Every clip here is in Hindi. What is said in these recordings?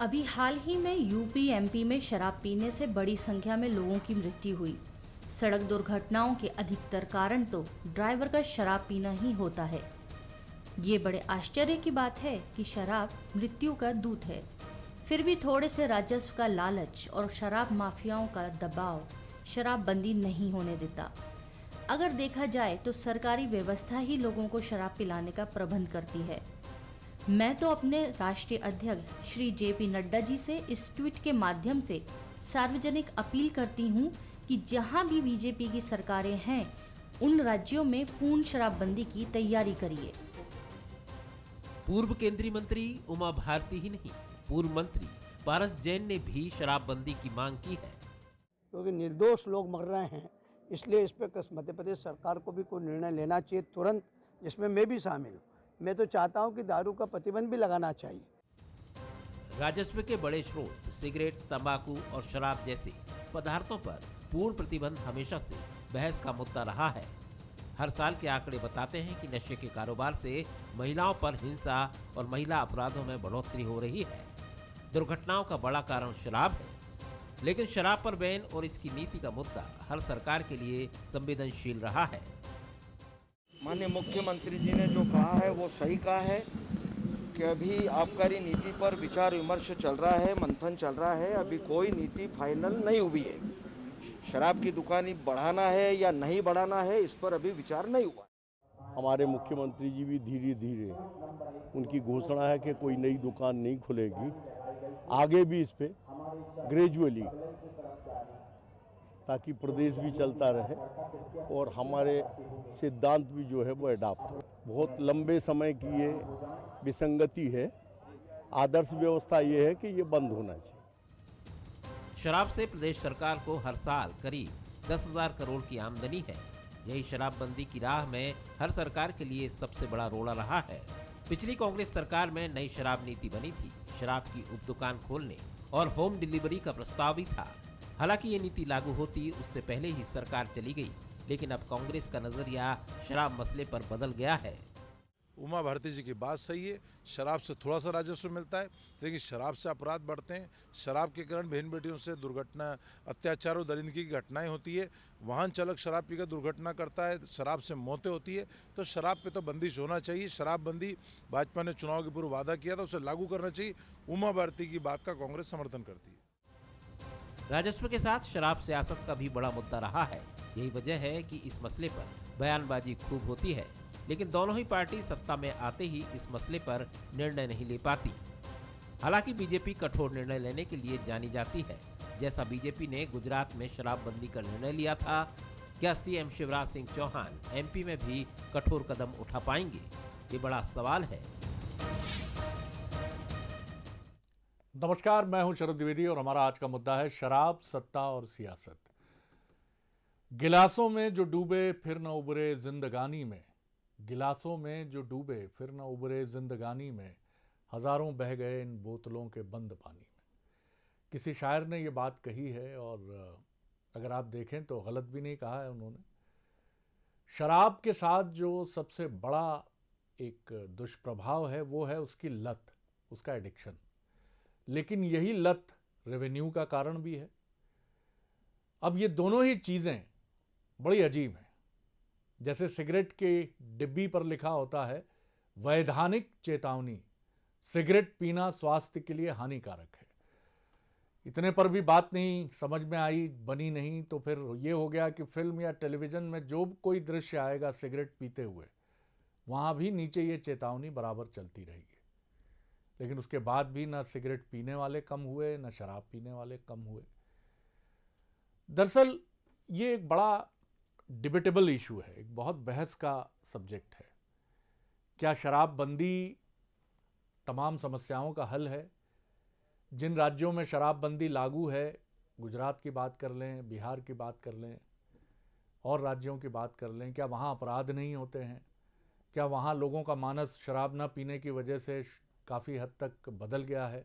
अभी हाल ही में यूपी एमपी में शराब पीने से बड़ी संख्या में लोगों की मृत्यु हुई। सड़क दुर्घटनाओं के अधिकतर कारण तो ड्राइवर का शराब पीना ही होता है। ये बड़े आश्चर्य की बात है कि शराब मृत्यु का दूत है, फिर भी थोड़े से राजस्व का लालच और शराब माफियाओं का दबाव शराबबंदी नहीं होने देता। अगर देखा जाए तो सरकारी व्यवस्था ही लोगों को शराब पिलाने का प्रबंध करती है। मैं तो अपने राष्ट्रीय अध्यक्ष श्री जेपी नड्डा जी से इस ट्वीट के माध्यम से सार्वजनिक अपील करती हूं कि जहां भी बीजेपी की सरकारें हैं, उन राज्यों में पूर्ण शराबबंदी की तैयारी करिए। पूर्व केंद्रीय मंत्री उमा भारती ही नहीं, पूर्व मंत्री पारस जैन ने भी शराबबंदी की मांग की है। क्योंकि निर्दोष लोग मर रहे हैं, इसलिए इस पर मध्य प्रदेश सरकार को भी कोई निर्णय लेना चाहिए तुरंत, जिसमें मैं भी शामिल हूँ। मैं तो चाहता हूँ कि दारू का प्रतिबंध भी लगाना चाहिए। राजस्व के बड़े स्रोत सिगरेट, तंबाकू और शराब जैसे पदार्थों पर पूर्ण प्रतिबंध हमेशा से बहस का मुद्दा रहा है। हर साल के आंकड़े बताते हैं कि नशे के कारोबार से महिलाओं पर हिंसा और महिला अपराधों में बढ़ोतरी हो रही है। दुर्घटनाओं का बड़ा कारण शराब है, लेकिन शराब पर बैन और इसकी नीति का मुद्दा हर सरकार के लिए संवेदनशील रहा है। माननीय मुख्यमंत्री जी ने जो कहा है वो सही कहा है कि अभी आबकारी नीति पर विचार विमर्श चल रहा है, मंथन चल रहा है, अभी कोई नीति फाइनल नहीं हुई है। शराब की दुकानें बढ़ाना है या नहीं बढ़ाना है, इस पर अभी विचार नहीं हुआ। हमारे मुख्यमंत्री जी भी धीरे धीरे उनकी घोषणा है कि कोई नई दुकान नहीं खुलेगी, आगे भी इस पे ग्रेजुअली, ताकि प्रदेश भी चलता रहे और हमारे सिद्धांत भी जो है वो अडॉप्ट हो। बहुत लंबे समय की ये विसंगति है। आदर्श व्यवस्था ये है कि ये बंद होना चाहिए। शराब से प्रदेश सरकार को हर साल करीब 10,000 करोड़ की आमदनी है। यही शराबबंदी की राह में हर सरकार के लिए सबसे बड़ा रोड़ा रहा है। पिछली कांग्रेस सरकार में नई शराब नीति बनी थी। शराब की उप दुकान खोलने और होम डिलीवरी का प्रस्ताव भी था। हालांकि ये नीति लागू होती उससे पहले ही सरकार चली गई, लेकिन अब कांग्रेस का नजरिया शराब मसले पर बदल गया है। उमा भारती जी की बात सही है, शराब से थोड़ा सा राजस्व मिलता है, लेकिन शराब से अपराध बढ़ते हैं। शराब के कारण बहन बेटियों से दुर्घटना, अत्याचार और दरिंदगी की घटनाएं होती है। वाहन चालक शराब पीकर दुर्घटना करता है, शराब से मौतें होती है। तो शराब पे तो बंदिश होना चाहिए। शराबबंदी भाजपा ने चुनाव के पूर्व वादा किया था, उसे लागू करना चाहिए। उमा भारती की बात का कांग्रेस समर्थन करती है। राजस्व के साथ शराब सियासत का भी बड़ा मुद्दा रहा है। यही वजह है कि इस मसले पर बयानबाजी खूब होती है, लेकिन दोनों ही पार्टी सत्ता में आते ही इस मसले पर निर्णय नहीं ले पाती। हालांकि बीजेपी कठोर निर्णय लेने के लिए जानी जाती है। जैसा बीजेपी ने गुजरात में शराबबंदी का निर्णय लिया था, क्या सीएम शिवराज सिंह चौहान एमपी में भी कठोर कदम उठा पाएंगे? ये बड़ा सवाल है। नमस्कार, मैं हूं शरद द्विवेदी और हमारा आज का मुद्दा है शराब, सत्ता और सियासत। गिलासों में जो डूबे फिर न उबरे जिंदगानी में, गिलासों में जो डूबे फिर न उबरे जिंदगानी में, हजारों बह गए इन बोतलों के बंद पानी में। किसी शायर ने ये बात कही है और अगर आप देखें तो गलत भी नहीं कहा है उन्होंने। शराब के साथ जो सबसे बड़ा एक दुष्प्रभाव है वो है उसकी लत, उसका एडिक्शन। लेकिन यही लत रेवेन्यू का कारण भी है। अब ये दोनों ही चीज़ें बड़ी अजीब हैं। जैसे सिगरेट के डिब्बी पर लिखा होता है वैधानिक चेतावनी, सिगरेट पीना स्वास्थ्य के लिए हानिकारक है। इतने पर भी बात नहीं समझ में आई, बनी नहीं, तो फिर ये हो गया कि फिल्म या टेलीविज़न में जो कोई दृश्य आएगा सिगरेट पीते हुए, वहाँ भी नीचे ये चेतावनी बराबर चलती रहेगी। लेकिन उसके बाद भी ना सिगरेट पीने वाले कम हुए, ना शराब पीने वाले कम हुए। दरअसल ये एक बड़ा डिबेटेबल इशू है, एक बहुत बहस का सब्जेक्ट है। क्या शराबबंदी तमाम समस्याओं का हल है? जिन राज्यों में शराबबंदी लागू है, गुजरात की बात कर लें, बिहार की बात कर लें, और राज्यों की बात कर लें, क्या वहाँ अपराध नहीं होते हैं? क्या वहाँ लोगों का मानस शराब न पीने की वजह से काफ़ी हद तक बदल गया है?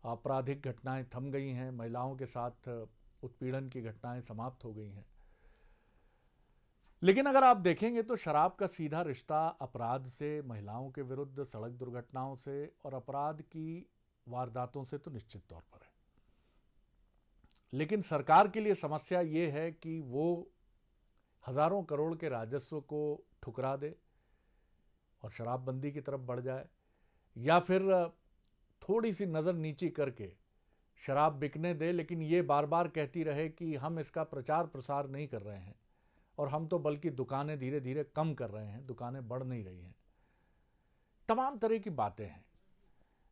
आपराधिक घटनाएं थम गई हैं, महिलाओं के साथ उत्पीड़न की घटनाएं समाप्त हो गई हैं। लेकिन अगर आप देखेंगे तो शराब का सीधा रिश्ता अपराध से, महिलाओं के विरुद्ध सड़क दुर्घटनाओं से और अपराध की वारदातों से तो निश्चित तौर पर है। लेकिन सरकार के लिए समस्या ये है कि वो हजारों करोड़ के राजस्व को ठुकरा दे और शराबबंदी की तरफ बढ़ जाए, या फिर थोड़ी सी नज़र नीची करके शराब बिकने दे, लेकिन ये बार बार कहती रहे कि हम इसका प्रचार प्रसार नहीं कर रहे हैं और हम तो बल्कि दुकानें धीरे धीरे कम कर रहे हैं, दुकानें बढ़ नहीं रही हैं। तमाम तरह की बातें हैं,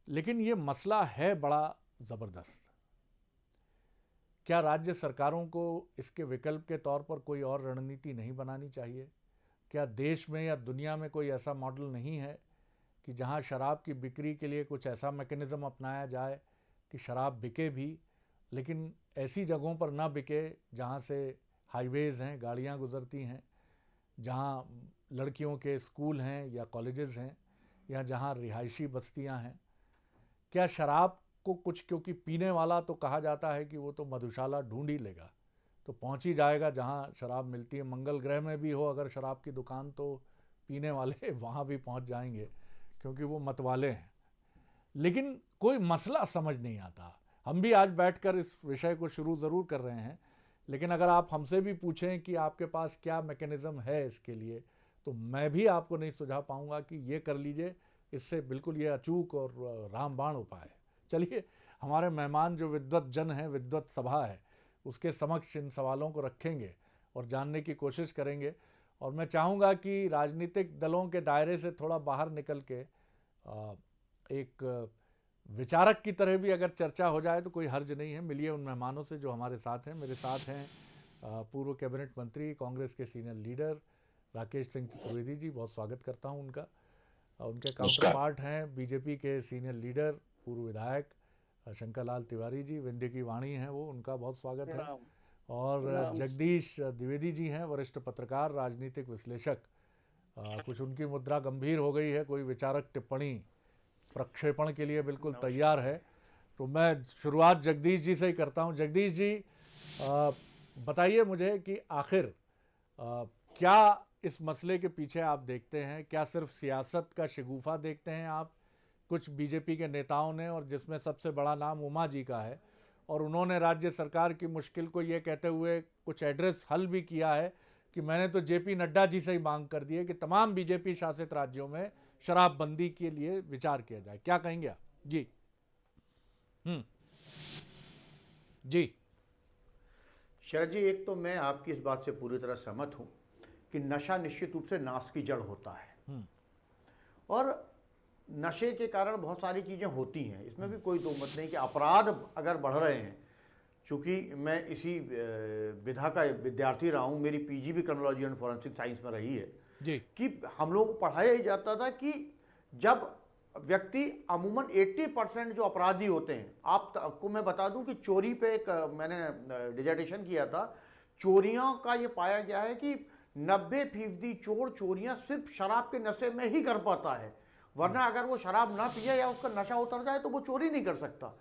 लेकिन ये मसला है बड़ा ज़बरदस्त। क्या राज्य सरकारों को इसके विकल्प के तौर पर कोई और रणनीति नहीं बनानी चाहिए? क्या देश में या दुनिया में कोई ऐसा मॉडल नहीं है कि जहां शराब की बिक्री के लिए कुछ ऐसा मैकेनिज़्म अपनाया जाए कि शराब बिके भी, लेकिन ऐसी जगहों पर ना बिके जहां से हाईवेज़ हैं, गाड़ियां गुजरती हैं, जहां लड़कियों के स्कूल हैं या कॉलेजेस हैं, या जहां रिहायशी बस्तियां हैं? क्या शराब को कुछ, क्योंकि पीने वाला तो कहा जाता है कि वो तो मधुशाला ढूंढ ही लेगा, तो पहुंच ही जाएगा जहां शराब मिलती है। मंगल ग्रह में भी हो अगर शराब की दुकान तो पीने वाले वहां भी पहुंच जाएंगे, क्योंकि वो मतवाले हैं। लेकिन कोई मसला समझ नहीं आता। हम भी आज बैठकर इस विषय को शुरू ज़रूर कर रहे हैं, लेकिन अगर आप हमसे भी पूछें कि आपके पास क्या मैकेनिज़्म है इसके लिए, तो मैं भी आपको नहीं सुझा पाऊंगा कि ये कर लीजिए, इससे बिल्कुल ये अचूक और रामबाण उपाय है। चलिए, हमारे मेहमान जो विद्वत जन हैं, विद्वत सभा है, उसके समक्ष इन सवालों को रखेंगे और जानने की कोशिश करेंगे। और मैं चाहूँगा कि राजनीतिक दलों के दायरे से थोड़ा बाहर निकल के एक विचारक की तरह भी अगर चर्चा हो जाए तो कोई हर्ज नहीं है। मिलिए उन मेहमानों से जो हमारे साथ हैं। मेरे साथ हैं पूर्व कैबिनेट मंत्री, कांग्रेस के सीनियर लीडर राकेश सिंह चतुर्वेदी जी, बहुत स्वागत करता हूं उनका। उनके काउंटर पार्ट हैं बीजेपी के सीनियर लीडर, पूर्व विधायक शंकर लाल तिवारी जी, विंध्य की वाणी हैं वो, उनका बहुत स्वागत है। और जगदीश द्विवेदी जी हैं, वरिष्ठ पत्रकार, राजनीतिक विश्लेषक। कुछ उनकी मुद्रा गंभीर हो गई है, कोई विचारक टिप्पणी प्रक्षेपण के लिए बिल्कुल तैयार है। तो मैं शुरुआत जगदीश जी से ही करता हूं। जगदीश जी, बताइए मुझे कि आखिर क्या इस मसले के पीछे आप देखते हैं? क्या सिर्फ सियासत का शगुफा देखते हैं आप कुछ बीजेपी के नेताओं ने, और जिसमें सबसे बड़ा नाम उमा जी का है, और उन्होंने राज्य सरकार की मुश्किल को ये कहते हुए कुछ एड्रेस हल भी किया है कि मैंने तो जेपी नड्डा जी से ही मांग कर दी है कि तमाम बीजेपी शासित राज्यों में शराबबंदी के लिए विचार किया जाए। क्या कहेंगे आप? जी जी शरद जी, एक तो मैं आपकी इस बात से पूरी तरह सहमत हूं कि नशा निश्चित रूप से नाश की जड़ होता है, और नशे के कारण बहुत सारी चीज़ें होती हैं, इसमें भी कोई दो मत नहीं कि अपराध अगर बढ़ रहे हैं। चूँकि मैं इसी विधा का विद्यार्थी रहा हूँ, मेरी पीजी भी क्रिमिनोलॉजी एंड फॉरेंसिक साइंस में रही है जी, कि हम लोगों को पढ़ाया ही जाता था कि जब व्यक्ति अमूमन 80% जो अपराधी होते हैं, आपको मैं बता दूं कि चोरी पे एक मैंने डिजर्टेशन किया था, चोरियों का ये पाया गया है कि 90% चोर चोरियां सिर्फ शराब के नशे में ही कर पाता है, वरना अगर वो शराब ना पिए या उसका नशा उतर जाए तो वो चोरी नहीं कर सकता।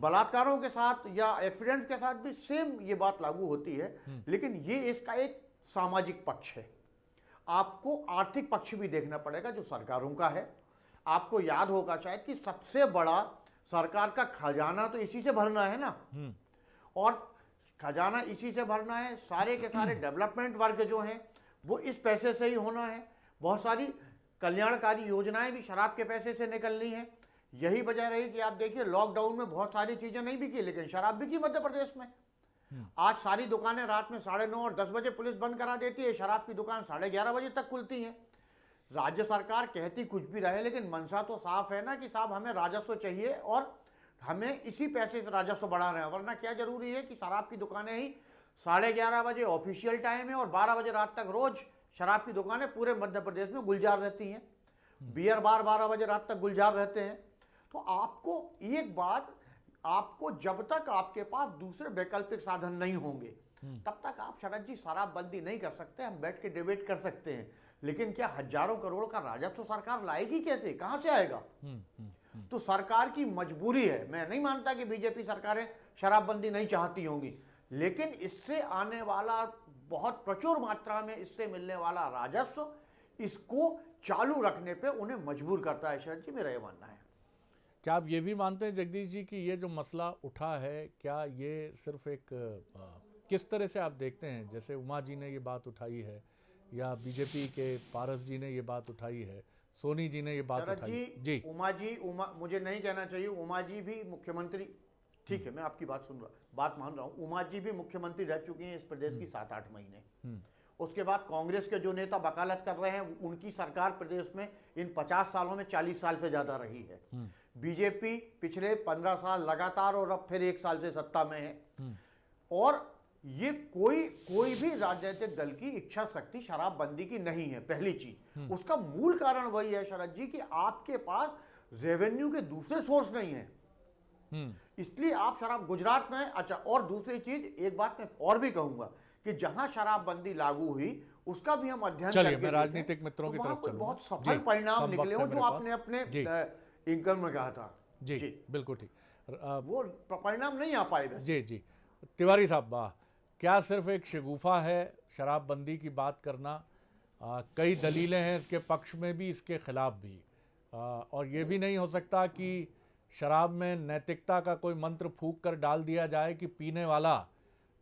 बलात्कारों के साथ या एक्सीडेंट्स के साथ भी सेम ये बात लागू होती है, लेकिन ये इसका एक सामाजिक पक्ष है। आपको आर्थिक पक्ष भी देखना पड़ेगा जो सरकारों का है। आपको याद होगा शायद कि सबसे बड़ा सरकार का खजाना तो इसी से भरना है ना, और खजाना इसी से भरना है। सारे के सारे डेवलपमेंट वर्क जो हैं वो इस पैसे से ही होना है। बहुत सारी कल्याणकारी योजनाएं भी शराब के पैसे से निकलनी है। यही वजह रही कि आप देखिए लॉकडाउन में बहुत सारी चीजें नहीं बिकी, लेकिन शराब बिकी मध्य प्रदेश में। आज सारी दुकानें रात में 9:30 और 10 बजे पुलिस बंद करा देती है, शराब की दुकान 11:30 बजे तक खुलती है। राज्य सरकार कहती कुछ भी रहे, लेकिन मंशा तो साफ है ना कि साहब हमें राजस्व चाहिए और हमें इसी पैसे से राजस्व बढ़ा रहे हैं, वरना क्या जरूरी है कि शराब की दुकानें ही 11:30 बजे ऑफिशियल टाइम है और 12 बजे रात तक रोज शराब की दुकानें पूरे मध्य प्रदेश में गुलजार रहती हैं। बियर बार 12 बजे रात तक गुलजार रहते हैं। तो आपको एक बात, आपको जब तक आपके पास दूसरे वैकल्पिक साधन नहीं होंगे तब तक आप शरद जी शराबबंदी नहीं कर सकते। हम बैठ के डिबेट कर सकते हैं, लेकिन क्या हजारों करोड़ का राजस्व सरकार लाएगी कैसे, कहां से आएगा? तो सरकार की मजबूरी है। मैं नहीं मानता कि बीजेपी सरकारें शराबबंदी नहीं चाहती होंगी, लेकिन इससे आने वाला बहुत प्रचुर मात्रा में इससे मिलने वाला राजस्व इसको चालू रखने पे उन्हें मजबूर करता है। शरद जी, मेरा यह मानना है। क्या आप ये भी मानते हैं जगदीश जी कि ये जो मसला उठा है, क्या ये सिर्फ एक किस तरह से आप देखते हैं, जैसे उमा जी ने ये बात उठाई है या बीजेपी के पारस जी ने ये बात उठाई है, सोनी जी ने ये बात शरद उठाई जी, उमा मुझे नहीं कहना चाहिए, उमा जी भी मुख्यमंत्री, ठीक है मैं आपकी बात मान रहा हूँ, उमा जी भी मुख्यमंत्री रह चुकी हैं इस प्रदेश की 7-8 महीने। उसके बाद कांग्रेस के जो नेता वकालत कर रहे हैं, उनकी सरकार प्रदेश में इन 50 सालों में 40 साल से ज्यादा रही है। बीजेपी पिछले 15 साल लगातार और अब फिर 1 साल से सत्ता में है। और ये कोई भी राजनीतिक दल की इच्छा शक्ति शराबबंदी की नहीं है। पहली चीज, उसका मूल कारण वही है शरद जी कि आपके पास रेवेन्यू के दूसरे सोर्स नहीं है, इसलिए आप शराब गुजरात में। अच्छा, और दूसरी चीज, एक बात मैं और भी कहूंगा कि जहां शराबबंदी लागू हुई उसका भी हम अध्ययन करके मैं राजनीतिक मित्रों की तरफ चलूंगा। बहुत सफल परिणाम निकले हो जो आपने अपने इनकम में कहा था। जी बिल्कुल ठीक, वो परिणाम नहीं आ पाए। जी तिवारी साहब, वाह, क्या सिर्फ एक शगुफा है शराबबंदी की बात करना? कई दलीलें हैं इसके पक्ष में भी, इसके खिलाफ भी, और ये भी नहीं हो सकता कि शराब में नैतिकता का कोई मंत्र फूंक कर डाल दिया जाए कि पीने वाला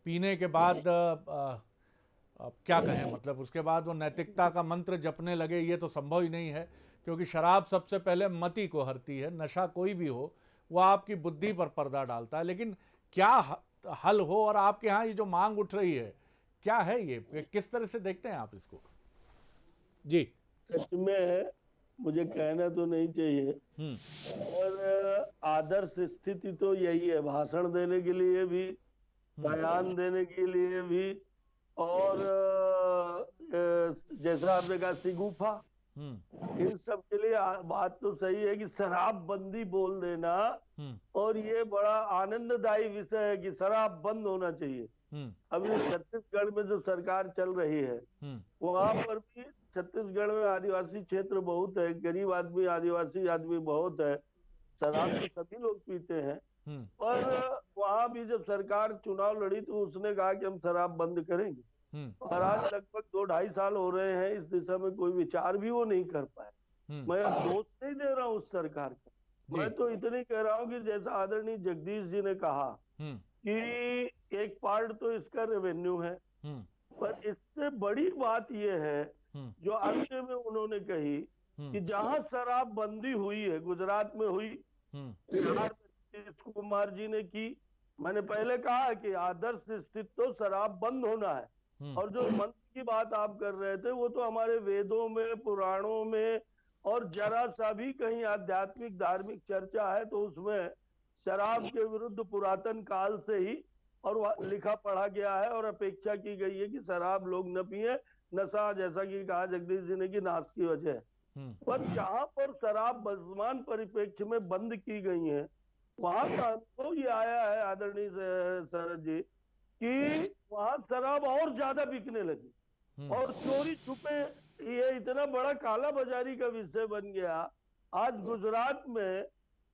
पीने के बाद क्या कहें, मतलब उसके बाद वो नैतिकता का मंत्र जपने लगे, ये तो संभव ही नहीं है, क्योंकि शराब सबसे पहले मति को हरती है। नशा कोई भी हो वो आपकी बुद्धि पर पर्दा डालता है। लेकिन क्या हल हो, और आपके यहाँ ये जो मांग उठ रही है क्या है, ये किस तरह से देखते हैं आप इसको? जी, सच में मुझे कहना तो नहीं चाहिए, और आदर्श स्थिति तो यही है, भाषण देने के लिए भी, बयान देने के लिए भी, और जैसा आपने कहा सिगुफा, इन सब के लिए बात तो सही है कि शराबबंदी बोल देना, और ये बड़ा आनंददायी विषय है कि शराब बंद होना चाहिए। अभी छत्तीसगढ़ में जो सरकार चल रही है वहां पर भी, छत्तीसगढ़ में आदिवासी क्षेत्र बहुत है, गरीब आदमी, आदिवासी आदमी बहुत है, शराब तो सभी लोग पीते हैं, पर वहां भी जब सरकार चुनाव लड़ी तो उसने कहा कि हम शराब बंद करेंगे, और आज लगभग 2-2.5 साल हो रहे हैं, इस दिशा में कोई विचार भी वो नहीं कर पाए। मैं दोष नहीं दे रहा हूँ उस सरकार का, मैं तो इतनी कह रहा हूँ कि जैसा आदरणीय जगदीश जी ने कहा कि एक पार्ट तो इसका रेवेन्यू है, पर इससे बड़ी बात यह है जो अंत में उन्होंने कही कि जहां शराबबंदी हुई है, गुजरात में हुई, बिहार में नीतीश कुमार जी ने की, मैंने पहले कहा कि आदर्श स्थिति तो शराब बंद होना है, और जो मंत्र की बात आप कर रहे थे वो तो हमारे वेदों में, पुराणों में, और जरा सा भी कहीं आध्यात्मिक धार्मिक चर्चा है तो उसमें शराब के विरुद्ध पुरातन काल से ही और लिखा पढ़ा गया है, और अपेक्षा की गई है कि शराब लोग न पिए, नशा जैसा कि कहा जगदीश जी ने कि नाश की वजह है। पर जहां पर शराब वर्तमान परिप्रेक्ष्य में बंद की गई है, वहां का अनुभव ये आया है आदरणीय शरद जी कि वहां शराब और ज्यादा बिकने लगी, और चोरी छुपे, ये इतना बड़ा काला बाजारी का विषय बन गया। आज गुजरात में,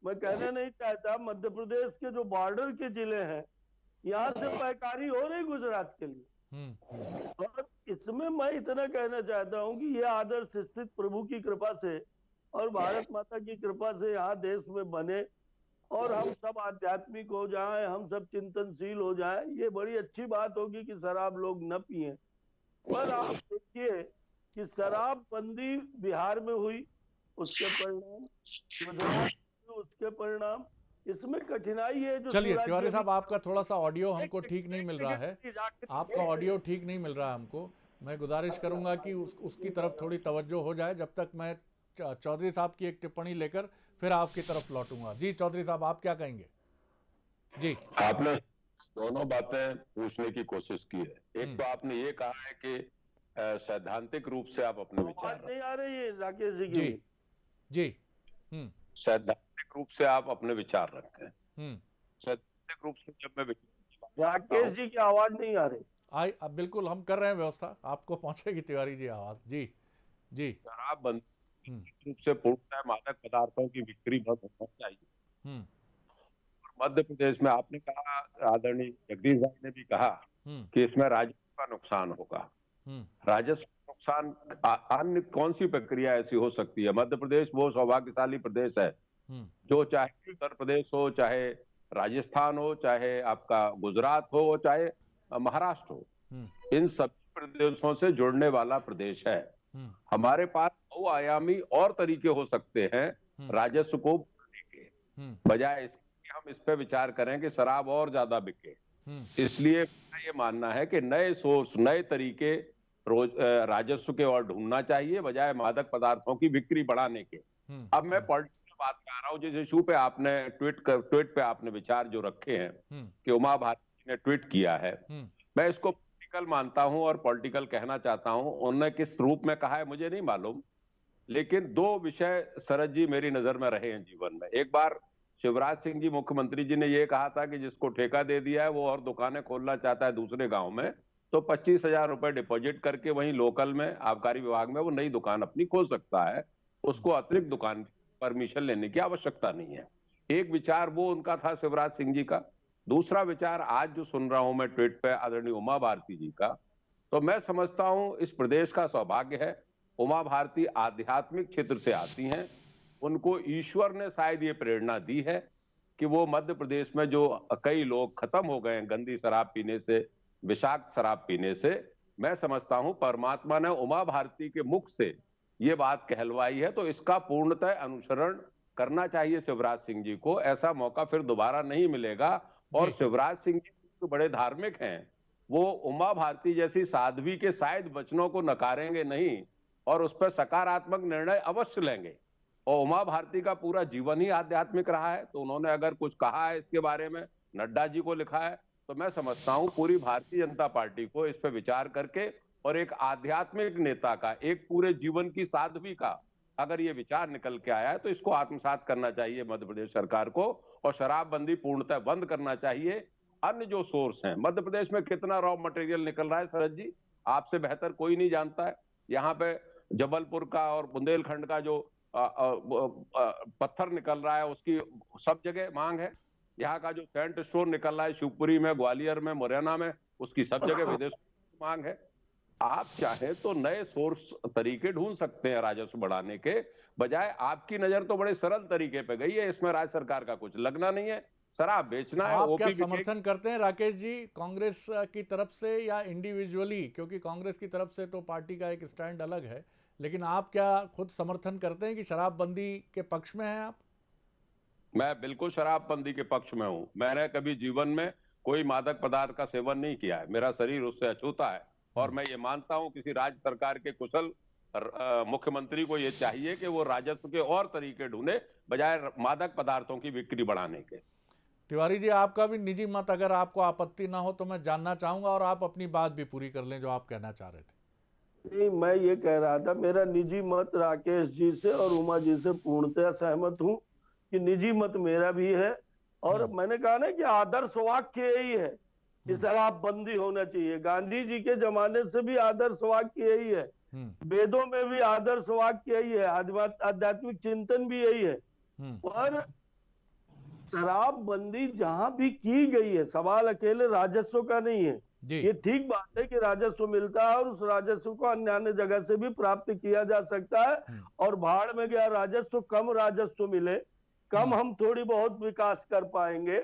मैं कहना नहीं चाहता, मध्य प्रदेश के जो बॉर्डर के जिले हैं यहाँ से पैकारी हो रही गुजरात के लिए, और इसमें मैं इतना कहना चाहता हूँ कि यह आदर्श स्थिति प्रभु की कृपा से और भारत माता की कृपा से यहाँ देश में बने, और हम सब आध्यात्मिक हो जाएं, हम सब चिंतनशील हो जाएं, ये बड़ी अच्छी बात होगी कि शराब लोग न पिए। पर आप देखिए कि शराबबंदी बिहार में हुई, उसके परिणाम गुजरात में, उसके परिणाम, इसमें कठिनाई है जो। चलिए तिवारी साहब, आपका थोड़ा सा ऑडियो हमको ठीक नहीं मिल रहा है, आपका ऑडियो ठीक नहीं मिल रहा है हमको। मैं गुजारिश करूंगा कि उसकी तरफ थोड़ी तवज्जो हो जाए, जब तक मैं चौधरी साहब की एक टिप्पणी लेकर फिर आपकी तरफ लौटूंगा। जी चौधरी साहब, आप क्या कहेंगे? जी, आपने दोनों बातें पूछने की कोशिश की है। एक तो आपने ये कहा है कि सैद्धांतिक रूप से आप अपने विचार नहीं आ रही है राकेश जी जी सैद्धांतिक रूप से आप अपने विचार रखते हैं। सैद्धांतिक रूप से जब मैं राकेश जी की आवाज नहीं आ रही। अब बिल्कुल हम कर रहे हैं व्यवस्था, आपको पहुंचेगी तिवारी जी आवाज। जी जी, शराबबंदी रूप से पूर्णतः मादक पदार्थों की बिक्री बंद होना चाहिए। मध्य प्रदेश में आपने कहा, आदरणीय जगदीश भाई ने भी कहा कि इसमें राजस्व का नुकसान होगा। राजस्व नुकसान अन्य कौन सी प्रक्रिया ऐसी हो सकती है? मध्य प्रदेश वो सौभाग्यशाली प्रदेश है जो चाहे उत्तर प्रदेश हो, चाहे राजस्थान हो, चाहे आपका गुजरात हो, चाहे महाराष्ट्र हो, इन सभी प्रदेशों से जुड़ने वाला प्रदेश है। हमारे पास बहुआयामी और तरीके हो सकते हैं राजस्व को बढ़ाने के, बजाय इसके हम इस पे विचार करें कि शराब और ज्यादा बिके। इसलिए मेरा ये मानना है कि नए सोर्स, नए तरीके राजस्व के और ढूंढना चाहिए, बजाय मादक पदार्थों की बिक्री बढ़ाने के। अब मैं पॉलिटिकल बात कर रहा हूँ। जिस इशू पे आपने ट्वीट पे आपने विचार जो रखे हैं कि उमा भारती ने ट्वीट किया है, मैं इसको पॉलिटिकल मानता हूं और पॉलिटिकल कहना चाहता हूं। उन्होंने किस रूप में कहा है मुझे नहीं मालूम, लेकिन दो विषय शरद जी मेरी नजर में रहे हैं जीवन में। एक बार शिवराज सिंह जी मुख्यमंत्री जी ने यह कहा था कि जिसको ठेका दे दिया है वो और दुकानें खोलना चाहता है दूसरे गांव में, तो 25,000 रुपए डिपॉजिट करके वहीं लोकल में आबकारी विभाग में वो नई दुकान अपनी खोल सकता है, उसको अतिरिक्त दुकान परमिशन लेने की आवश्यकता नहीं है। एक विचार वो उनका था शिवराज सिंह जी का। दूसरा विचार आज जो सुन रहा हूं मैं ट्वीट पे आदरणीय उमा भारती जी का, तो मैं समझता हूं इस प्रदेश का सौभाग्य है। उमा भारती आध्यात्मिक क्षेत्र से आती हैं, उनको ईश्वर ने शायद ये प्रेरणा दी है कि वो मध्य प्रदेश में जो कई लोग खत्म हो गए हैं गंदी शराब पीने से, विषाक्त शराब पीने से, मैं समझता हूं परमात्मा ने उमा भारती के मुख से ये बात कहलवाई है, तो इसका पूर्णतः अनुसरण करना चाहिए शिवराज सिंह जी को। ऐसा मौका फिर दोबारा नहीं मिलेगा। और शिवराज सिंह जी तो बड़े धार्मिक हैं, वो उमा भारती जैसी साध्वी के शायद वचनों को नकारेंगे नहीं और उस पर सकारात्मक निर्णय अवश्य लेंगे। और उमा भारती का पूरा जीवन ही आध्यात्मिक रहा है, तो उन्होंने अगर कुछ कहा है इसके बारे में, नड्डा जी को लिखा है, तो मैं समझता हूं पूरी भारतीय जनता पार्टी को इस पर विचार करके और एक आध्यात्मिक नेता का, एक पूरे जीवन की साध्वी का अगर ये विचार निकल के आया है तो इसको आत्मसात करना चाहिए मध्य प्रदेश सरकार को और शराबबंदी पूर्णतः बंद करना चाहिए। अन्य जो सोर्स हैं, मध्य प्रदेश में कितना रॉ मटेरियल निकल रहा है शरद जी, आपसे बेहतर कोई नहीं जानता है। यहाँ पे जबलपुर का और बुंदेलखंड का जो पत्थर निकल रहा है उसकी सब जगह मांग है। यहाँ का जो सेंट स्टोन निकल रहा है शिवपुरी में, ग्वालियर में, मुरैना में, उसकी सब जगह विदेश में मांग है। आप चाहे तो नए सोर्स तरीके ढूंढ सकते हैं राजस्व बढ़ाने के, बजाय आपकी नजर तो बड़े सरल तरीके पे गई है, इसमें राज्य सरकार का कुछ लगना नहीं है, शराब बेचना है। आप क्या समर्थन करते हैं राकेश जी कांग्रेस की तरफ से या इंडिविजुअली? क्योंकि कांग्रेस की तरफ से तो पार्टी का एक स्टैंड अलग है, लेकिन आप क्या खुद समर्थन करते हैं कि शराबबंदी के पक्ष में हैं आप? मैं बिल्कुल शराबबंदी के पक्ष में हूं। मैंने कभी जीवन में कोई मादक पदार्थ का सेवन नहीं किया है, मेरा शरीर उससे अछूता है। और मैं ये मानता हूं किसी राज्य सरकार के कुशल मुख्यमंत्री को ये चाहिए कि वो राजस्व के और तरीके ढूंढे बजाय मादक पदार्थों की बिक्री बढ़ाने के। तिवारी जी, आपका भी निजी मत अगर आपको आपत्ति ना हो तो मैं जानना चाहूंगा, और आप अपनी बात भी पूरी कर लें जो आप कहना चाह रहे थे। नहीं, मैं ये कह रहा था, मेरा निजी मत राकेश जी से और उमा जी से पूर्णतः सहमत हूँ कि निजी मत मेरा भी है। और मैंने कहा ना कि आदर्श वाक्य यही है कि शराबबंदी होना चाहिए। गांधी जी के जमाने से भी आदर्श वाक्य यही है, वेदों में भी आदर्श वाक्य यही है, आध्यात्मिक चिंतन भी यही है। पर शराबबंदी जहां भी की गई है, सवाल अकेले राजस्व का नहीं है। ये ठीक बात है कि राजस्व मिलता है और उस राजस्व को अन्य जगह से भी प्राप्त किया जा सकता है। और भाड़ में गया राजस्व, कम राजस्व मिले, कम हम थोड़ी बहुत विकास कर पाएंगे,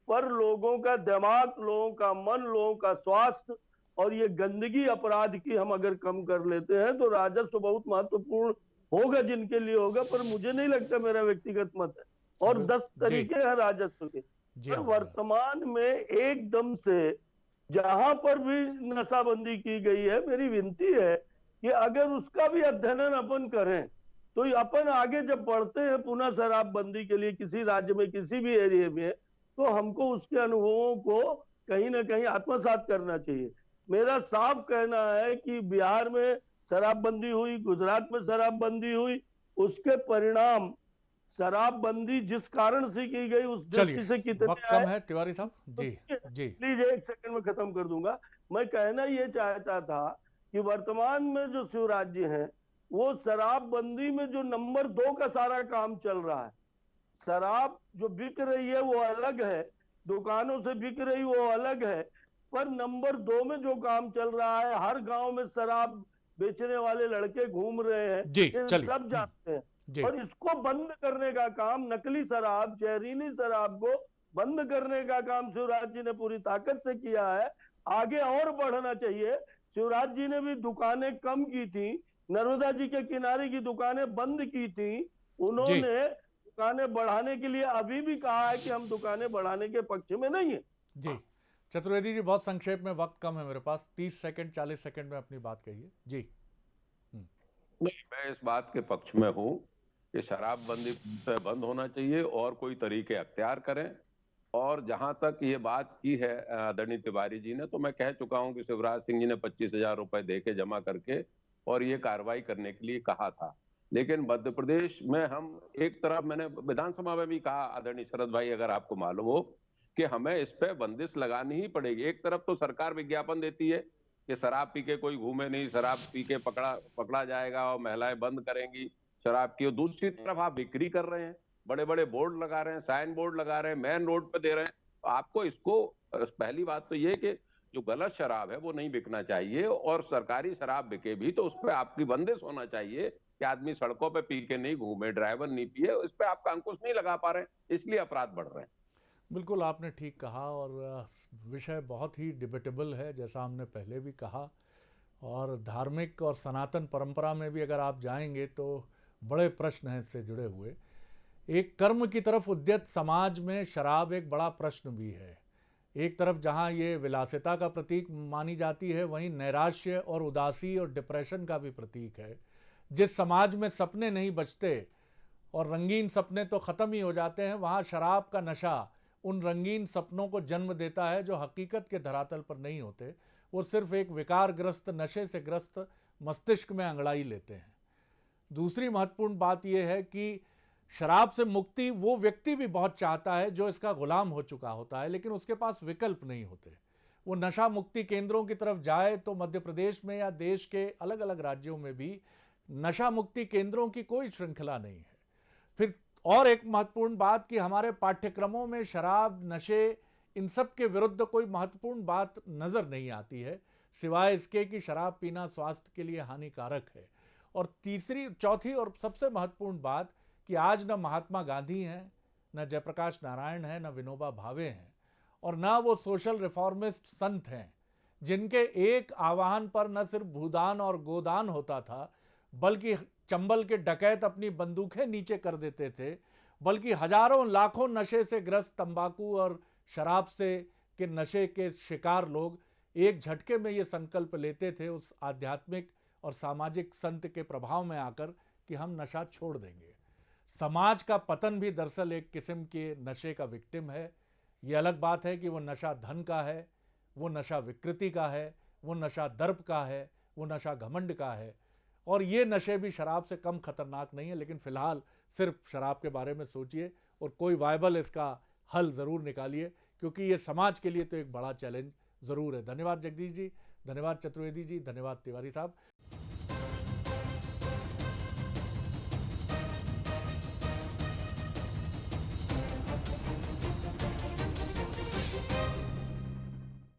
पर लोगों का दिमाग, लोगों का मन, लोगों का स्वास्थ्य और ये गंदगी अपराध की हम अगर कम कर लेते हैं तो राजस्व बहुत महत्वपूर्ण होगा जिनके लिए होगा। पर मुझे नहीं लगता, मेरा व्यक्तिगत मत है। और 10 तरीके हैं राजस्व के। पर वर्तमान में एकदम से जहां पर भी नशाबंदी की गई है, मेरी विनती है कि अगर उसका भी अध्ययन अपन करें तो अपन आगे जब बढ़ते हैं पुनः शराबबंदी के लिए किसी राज्य में, किसी भी एरिया में, तो हमको उसके अनुभवों को कहीं ना कहीं आत्मसात करना चाहिए। मेरा साफ कहना है कि बिहार में शराबबंदी हुई, गुजरात में शराबबंदी हुई, उसके परिणाम शराबबंदी जिस कारण से की गई उस दृष्टि से कितने वक्त कम है तिवारी साहब जी। प्लीज एक सेकंड में खत्म कर दूंगा। मैं कहना ये चाहता था कि वर्तमान में जो शिवराज जी हैं वो शराबबंदी में जो नंबर 2 का सारा काम चल रहा है, शराब जो बिक रही है वो अलग है, दुकानों से बिक रही वो अलग है, पर नंबर 2 में जो काम चल रहा है, हर गांव में शराब बेचने वाले लड़के घूम रहे हैं, सब जानते हैं। और इसको बंद करने का काम, नकली शराब, जहरीली शराब को बंद करने का काम शिवराज जी ने पूरी ताकत से किया है। आगे और बढ़ना चाहिए। शिवराज जी ने भी दुकानें कम की थी, नर्मदा जी के किनारे की दुकानें बंद की थी, उन्होंने दुकानें बढ़ाने के लिए अभी भी कहा है कि हम दुकानें बढ़ाने के पक्ष में नहीं है। जी चतुर्वेदी जी, बहुत संक्षेप में, वक्त कम है मेरे पास, 30 सेकंड 40 सेकंड में अपनी बात कहिए जी। नहीं, मैं इस बात के पक्ष में हूँ कि शराबबंदी बंद होना चाहिए और कोई तरीके अख्तियार करें। और जहां तक ये बात की है आदरणीय तिवारी जी ने, तो मैं कह चुका हूं कि शिवराज सिंह जी ने 25,000 रुपए दे के जमा करके और ये कार्रवाई करने के लिए कहा था। लेकिन मध्य प्रदेश में हम एक तरफ, मैंने विधानसभा में भी कहा आदरणीय शरद भाई, अगर आपको मालूम हो, कि हमें इस पे बंदिश लगानी ही पड़ेगी। एक तरफ तो सरकार विज्ञापन देती है कि शराब पी के कोई घूमे नहीं, शराब पी के पकड़ा जाएगा और महिलाएं बंद करेंगी शराब की। और दूसरी तरफ आप बिक्री कर रहे हैं, बड़े बड़े बोर्ड लगा रहे हैं, साइन बोर्ड लगा रहे हैं, मेन रोड पे दे रहे हैं। तो आपको इसको, पहली बात तो ये कि जो गलत शराब है वो नहीं बिकना चाहिए, और सरकारी शराब बिके भी तो उस पर आपकी बंदिश होना चाहिए कि आदमी सड़कों पे पी के नहीं घूमे, ड्राइवर नहीं पिए। इस पे आपका अंकुश नहीं लगा पा रहे हैं, इसलिए अपराध बढ़ रहे हैं। बिल्कुल आपने ठीक कहा, और विषय बहुत ही डिबेटेबल है, जैसा हमने पहले भी कहा। और धार्मिक और सनातन परंपरा में भी अगर आप जाएंगे तो बड़े प्रश्न हैं इससे जुड़े हुए। एक कर्म की तरफ उद्यत समाज में शराब एक बड़ा प्रश्न भी है। एक तरफ जहां ये विलासिता का प्रतीक मानी जाती है, वहीं नैराश्य और उदासी और डिप्रेशन का भी प्रतीक है। जिस समाज में सपने नहीं बचते और रंगीन सपने तो ख़त्म ही हो जाते हैं, वहाँ शराब का नशा उन रंगीन सपनों को जन्म देता है जो हकीकत के धरातल पर नहीं होते, वो सिर्फ एक विकारग्रस्त, नशे से ग्रस्त मस्तिष्क में अंगड़ाई लेते हैं। दूसरी महत्वपूर्ण बात यह है कि शराब से मुक्ति वो व्यक्ति भी बहुत चाहता है जो इसका गुलाम हो चुका होता है, लेकिन उसके पास विकल्प नहीं होते। वो नशा मुक्ति केंद्रों की तरफ जाए तो मध्य प्रदेश में या देश के अलग अलग राज्यों में भी नशा मुक्ति केंद्रों की कोई श्रृंखला नहीं है। फिर और एक महत्वपूर्ण बात कि हमारे पाठ्यक्रमों में शराब, नशे, इन सब के विरुद्ध कोई महत्वपूर्ण बात नज़र नहीं आती है, सिवाय इसके कि शराब पीना स्वास्थ्य के लिए हानिकारक है। और चौथी और सबसे महत्वपूर्ण बात कि आज न महात्मा गांधी हैं, न जयप्रकाश नारायण हैं, न विनोबा भावे हैं, और न वो सोशल रिफॉर्मिस्ट संत हैं जिनके एक आह्वान पर न सिर्फ भूदान और गोदान होता था, बल्कि चंबल के डकैत अपनी बंदूकें नीचे कर देते थे, बल्कि हजारों लाखों नशे से ग्रस्त, तंबाकू और शराब से के नशे के शिकार लोग एक झटके में ये संकल्प लेते थे उस आध्यात्मिक और सामाजिक संत के प्रभाव में आकर कि हम नशा छोड़ देंगे। समाज का पतन भी दरअसल एक किस्म के नशे का विक्टिम है। ये अलग बात है कि वो नशा धन का है, वो नशा विकृति का है, वो नशा दर्प का है, वो नशा घमंड का है, और ये नशे भी शराब से कम खतरनाक नहीं है। लेकिन फिलहाल सिर्फ शराब के बारे में सोचिए और कोई वायबल इसका हल ज़रूर निकालिए, क्योंकि ये समाज के लिए तो एक बड़ा चैलेंज ज़रूर है। धन्यवाद जगदीश जी, धन्यवाद चतुर्वेदी जी, धन्यवाद तिवारी साहब।